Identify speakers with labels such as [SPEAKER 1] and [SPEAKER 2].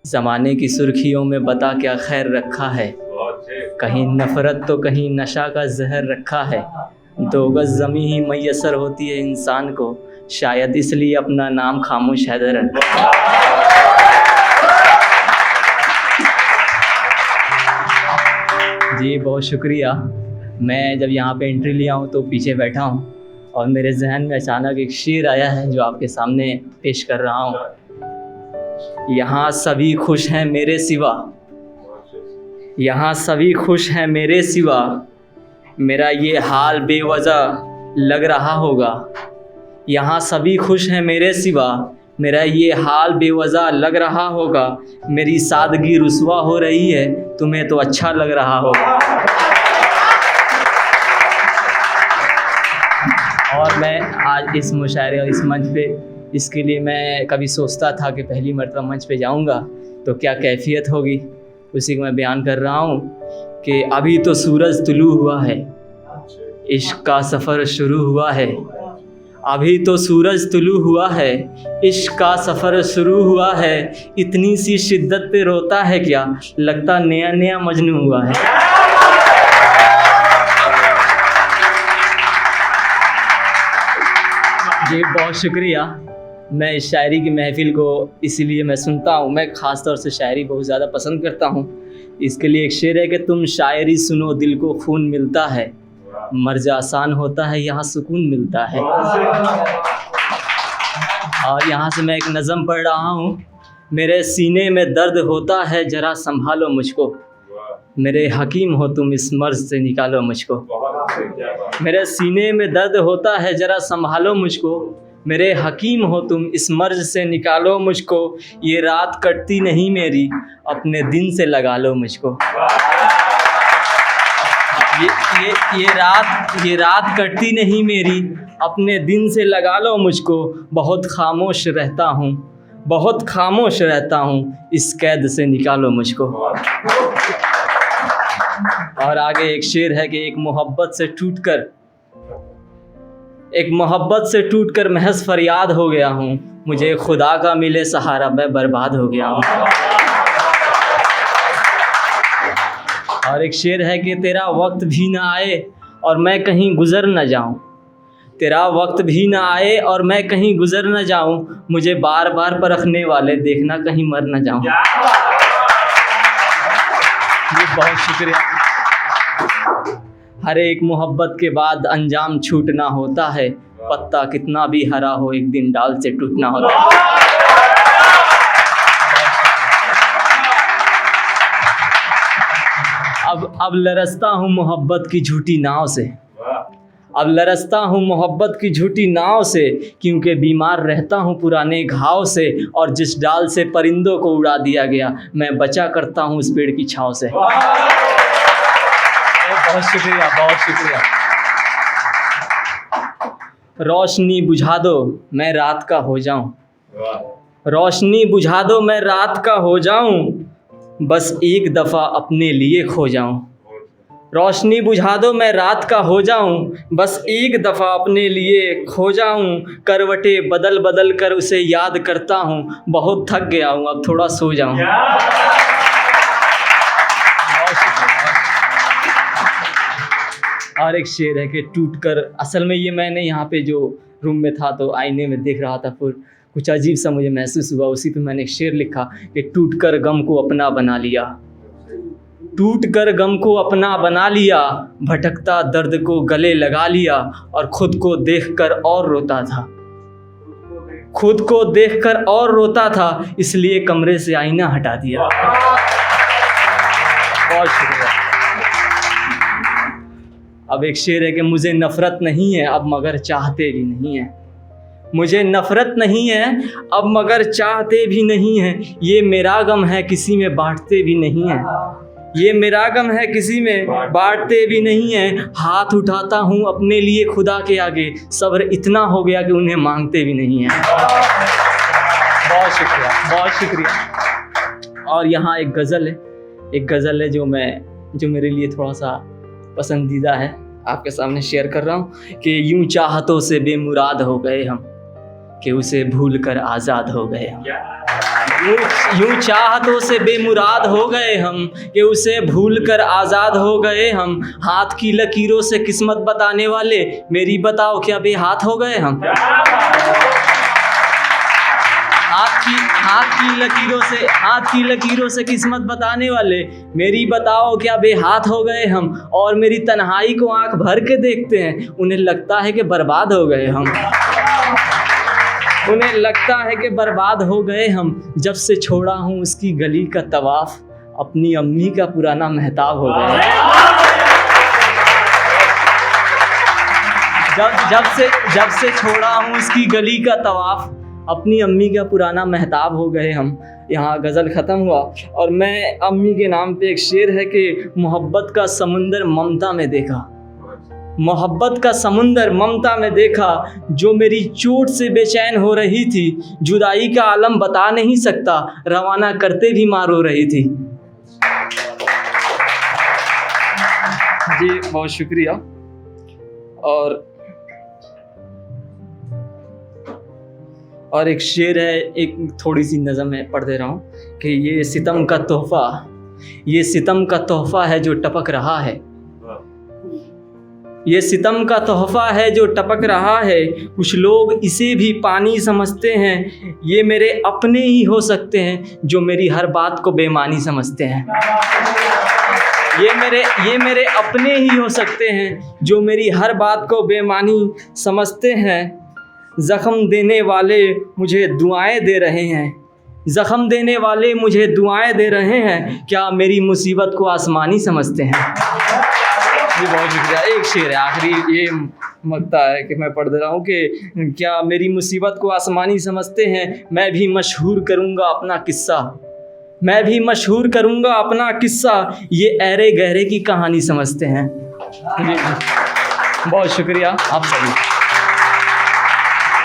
[SPEAKER 1] ज़माने की सुर्खियों में बता क्या खैर रखा है, कहीं नफ़रत तो कहीं नशा का जहर रखा है। दो गज़ ज़मीं ही मैसर होती है इंसान को, शायद इसलिए अपना नाम खामोश हैदर रखा है। जी बहुत शुक्रिया। मैं जब यहाँ पे एंट्री लिया हूँ तो पीछे बैठा हूँ और मेरे जहन में अचानक एक शेर आया है जो आपके सामने पेश कर रहा हूँ। यहाँ सभी खुश हैं मेरे सिवा, यहाँ सभी खुश हैं मेरे सिवा, मेरा ये हाल बेवजह लग रहा होगा। यहाँ सभी खुश हैं मेरे सिवा, मेरा ये हाल बेवजह लग रहा होगा। मेरी सादगी रुसवा हो रही है, तुम्हें तो अच्छा लग रहा होगा। और मैं आज इस मुशायरे और इस मंच पे, इसके लिए मैं कभी सोचता था कि पहली मर्तबा मंच पे जाऊंगा तो क्या कैफियत होगी, उसी को मैं बयान कर रहा हूँ कि अभी तो सूरज तुलू हुआ है, इश्क का सफ़र शुरू हुआ है। अभी तो सूरज तुलू हुआ है, इश्क का सफ़र शुरू हुआ है। इतनी सी शिद्दत पे रोता है क्या, लगता नया नया मजनू हुआ है। जी बहुत शुक्रिया। मैं इस शायरी की महफ़िल को इसीलिए मैं सुनता हूँ, मैं ख़ास तौर से शायरी बहुत ज़्यादा पसंद करता हूँ। इसके लिए एक शेर है कि तुम शायरी सुनो दिल को खून मिलता है, मर्ज आसान होता है यहाँ सुकून मिलता है। और यहाँ से मैं एक नज़म पढ़ रहा हूँ। मेरे सीने में दर्द होता है ज़रा संभालो मुझको, मेरे हकीम हो तुम इस मर्ज से निकालो मुझको। मेरे सीने में दर्द होता है ज़रा संभालो मुझको, मेरे हकीम हो तुम इस मर्ज से निकालो मुझको। ये रात कटती नहीं मेरी, अपने दिन से लगा लो मुझको। ये रात कटती नहीं मेरी, अपने दिन से लगा लो मुझको। बहुत खामोश रहता हूँ, बहुत खामोश रहता हूँ, इस कैद से निकालो मुझको। और आगे एक शेर है कि एक मोहब्बत से टूटकर महज फरियाद हो गया हूँ, मुझे खुदा का मिले सहारा मैं बर्बाद हो गया हूँ। और एक शेर है कि तेरा वक्त भी ना आए और मैं कहीं गुजर न जाऊँ, तेरा वक्त भी ना आए और मैं कहीं गुजर न जाऊँ, मुझे बार बार परखने वाले देखना कहीं मर न जाऊँ। जी बहुत शुक्रिया। हर एक मोहब्बत के बाद अंजाम छूटना होता है, पत्ता कितना भी हरा हो एक दिन डाल से टूटना होता है। अब लरसता हूँ मोहब्बत की झूठी नाव से, अब लरसता हूँ मोहब्बत की झूठी नाव से, क्योंकि बीमार रहता हूँ पुराने घाव से। और जिस डाल से परिंदों को उड़ा दिया गया, मैं बचा करता हूँ उस पेड़ की छाँव से। बहुत शुक्रिया, बहुत शुक्रिया। रोशनी बुझा दो मैं रात का हो जाऊं, रोशनी बुझा दो मैं रात का हो जाऊं, बस एक दफ़ा अपने लिए खो जाऊं। रोशनी बुझा दो मैं रात का हो जाऊं, बस एक दफ़ा अपने लिए खो जाऊं। करवटें बदल बदल कर उसे याद करता हूं, बहुत थक गया हूं अब थोड़ा सो जाऊं। और एक शेर है कि टूटकर, असल में ये मैंने यहाँ पे जो रूम में था तो आईने में देख रहा था, फिर कुछ अजीब सा मुझे महसूस हुआ, उसी पे मैंने एक शेर लिखा कि टूटकर गम को अपना बना लिया, टूटकर गम को अपना बना लिया, भटकता दर्द को गले लगा लिया, और खुद को देखकर और रोता था, खुद को देखकर और रोता था, इसलिए कमरे से आईना हटा दिया। बहुत शुक्रिया। अब एक शेर है कि मुझे नफ़रत नहीं है अब मगर चाहते भी नहीं है, मुझे नफ़रत नहीं है अब मगर चाहते भी नहीं है। ये मेरा गम है किसी में बांटते भी नहीं है, ये मेरा गम है किसी में बांटते भी नहीं है। हाथ उठाता हूँ अपने लिए खुदा के आगे, सब्र इतना हो गया कि उन्हें मांगते भी नहीं है। बहुत शुक्रिया, बहुत शुक्रिया। और यहाँ एक गज़ल है जो मेरे लिए थोड़ा सा पसंदीदा है, आपके सामने शेयर कर रहा हूँ कि यूं चाहतों से बेमुराद हो गए हम, कि उसे भूल कर आज़ाद हो गए हम। यूं चाहतों से बेमुराद हो गए हम कि उसे भूल कर आज़ाद हो गए हम। हाथ की लकीरों से किस्मत बताने वाले, मेरी बताओ क्या बेहाथ हो गए हम। हाथ की लकीरों से किस्मत बताने वाले, मेरी बताओ क्या बेहाथ हो गए हम। और मेरी तन्हाई को आंख भर के देखते हैं, उन्हें लगता है कि बर्बाद हो गए हम। उन्हें लगता है कि बर्बाद हो गए हम। जब से छोड़ा हूँ उसकी गली का तवाफ, अपनी अम्मी का पुराना महताब हो गया। जब से छोड़ा हूँ उसकी गली का तवाफ, अपनी अम्मी का पुराना महताब हो गए हम। यहाँ गज़ल ख़त्म हुआ और मैं अम्मी के नाम पे एक शेर है कि मोहब्बत का समुंदर ममता में देखा, मोहब्बत का समुंदर ममता में देखा, जो मेरी चोट से बेचैन हो रही थी, जुदाई का आलम बता नहीं सकता, रवाना करते भी माँ रो रही थी। जी बहुत शुक्रिया। और एक शेर है, एक थोड़ी सी नज़म मैं पढ़ दे रहा हूँ कि ये सितम का तोहफ़ा है जो टपक रहा है। ये सितम का तोहफ़ा है जो टपक रहा है, कुछ लोग इसे भी पानी समझते हैं। ये मेरे अपने ही हो सकते हैं जो मेरी हर बात को बेमानी समझते हैं। ये मेरे अपने ही हो सकते हैं जो मेरी हर बात को बेमानी समझते हैं। ज़ख्म देने वाले मुझे दुआएं दे रहे हैं, ज़ख्म देने वाले मुझे दुआएं दे रहे हैं, क्या मेरी मुसीबत को आसमानी समझते हैं। जी बहुत शुक्रिया। एक शेर है आखिरी, ये मकता है कि मैं पढ़ दे रहा हूँ कि क्या मेरी मुसीबत को आसमानी समझते हैं। मैं भी मशहूर करूँगा अपना किस्सा, ये ऐरे गहरे की कहानी समझते हैं। जी बहुत शुक्रिया आप सभी।